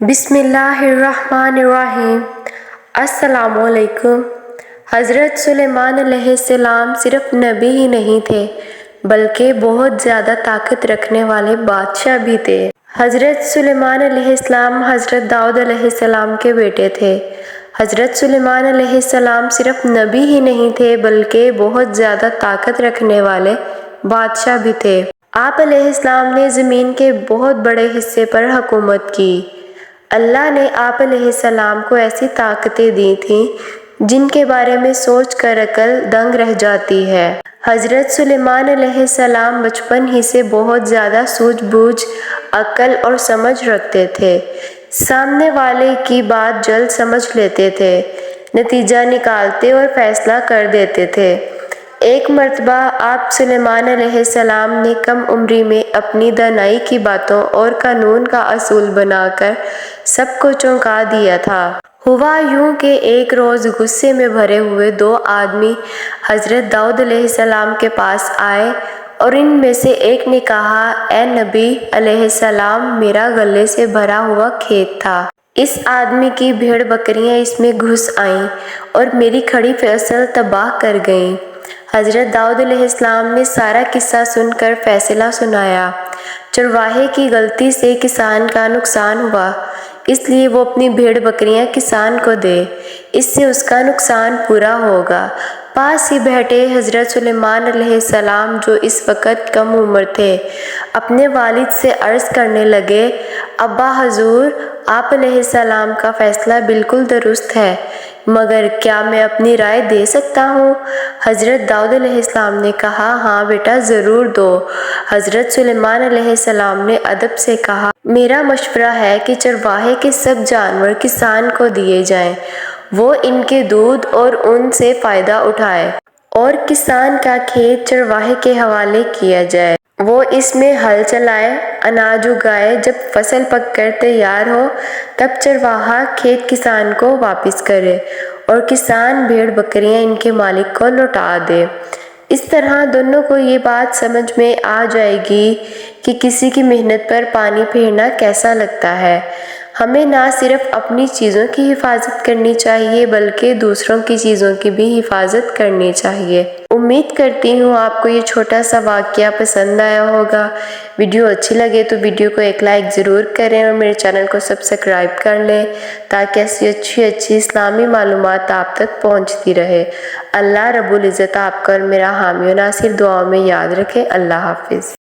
بسم اللہ الرحمن الرحیم۔ السلام علیکم۔ حضرت سلیمان علیہ السلام صرف نبی ہی نہیں تھے بلکہ بہت زیادہ طاقت رکھنے والے بادشاہ بھی تھے۔ حضرت سلیمان علیہ السلام حضرت داؤد علیہ السلام کے بیٹے تھے۔ حضرت سلیمان علیہ السلام صرف نبی ہی نہیں تھے بلکہ بہت زیادہ طاقت رکھنے والے بادشاہ بھی تھے۔ آپ علیہ السلام نے زمین کے بہت بڑے حصے پر حکومت کی۔ اللہ نے آپ علیہ السلام کو ایسی طاقتیں دی تھیں جن کے بارے میں سوچ کر عقل دنگ رہ جاتی ہے۔ حضرت سلیمان علیہ السلام بچپن ہی سے بہت زیادہ سوجھ بوجھ، عقل اور سمجھ رکھتے تھے۔ سامنے والے کی بات جلد سمجھ لیتے تھے، نتیجہ نکالتے اور فیصلہ کر دیتے تھے۔ ایک مرتبہ آپ سلیمان علیہ السلام نے کم عمری میں اپنی دانائی کی باتوں اور قانون کا اصول بنا کر سب کو چونکا دیا تھا۔ ہوا یوں کہ ایک روز غصے میں بھرے ہوئے دو آدمی حضرت داؤد علیہ السلام کے پاس آئے اور ان میں سے ایک نے کہا، اے نبی علیہ السلام، میرا غلے سے بھرا ہوا کھیت تھا۔ اس آدمی کی بھیڑ بکریاں اس میں گھس آئیں اور میری کھڑی فصل تباہ کر گئیں۔ حضرت داؤد علیہ السلام نے سارا قصہ سن کر فیصلہ سنایا۔ چرواہے کی غلطی سے کسان کا نقصان ہوا، اس لیے وہ اپنی بھیڑ بکریاں کسان کو دے، اس سے اس کا نقصان پورا ہوگا۔ پاس ہی بیٹھے حضرت سلیمان علیہ السلام جو اس وقت کم عمر تھے، اپنے والد سے عرض کرنے لگے، ابا حضور، آپ علیہ السلام کا فیصلہ بالکل درست ہے، مگر کیا میں اپنی رائے دے سکتا ہوں؟ حضرت داؤد علیہ السلام نے کہا، ہاں بیٹا، ضرور دو۔ حضرت سلیمان علیہ السلام نے ادب سے کہا، میرا مشورہ ہے کہ چرواہے کے سب جانور کسان کو دیے جائیں، وہ ان کے دودھ اور اون سے فائدہ اٹھائے، اور کسان کا کھیت چرواہے کے حوالے کیا جائے۔ وہ اس میں ہل چلائے، اناج اگائے، جب فصل پک کر تیار ہو تب چرواہا کھیت کسان کو واپس کرے اور کسان بھیڑ بکریاں ان کے مالک کو لوٹا دے۔ اس طرح دونوں کو یہ بات سمجھ میں آ جائے گی کہ کسی کی محنت پر پانی پھیرنا کیسا لگتا ہے۔ ہمیں نہ صرف اپنی چیزوں کی حفاظت کرنی چاہیے بلکہ دوسروں کی چیزوں کی بھی حفاظت کرنی چاہیے۔ امید کرتی ہوں آپ کو یہ چھوٹا سا واقعہ پسند آیا ہوگا۔ ویڈیو اچھی لگے تو ویڈیو کو ایک لائک ضرور کریں اور میرے چینل کو سبسکرائب کر لیں تاکہ ایسی اچھی اسلامی معلومات آپ تک پہنچتی رہے۔ اللہ رب العزت آپ کو اور میرا حامی و ناصر دعاؤں میں یاد رکھے۔ اللہ حافظ۔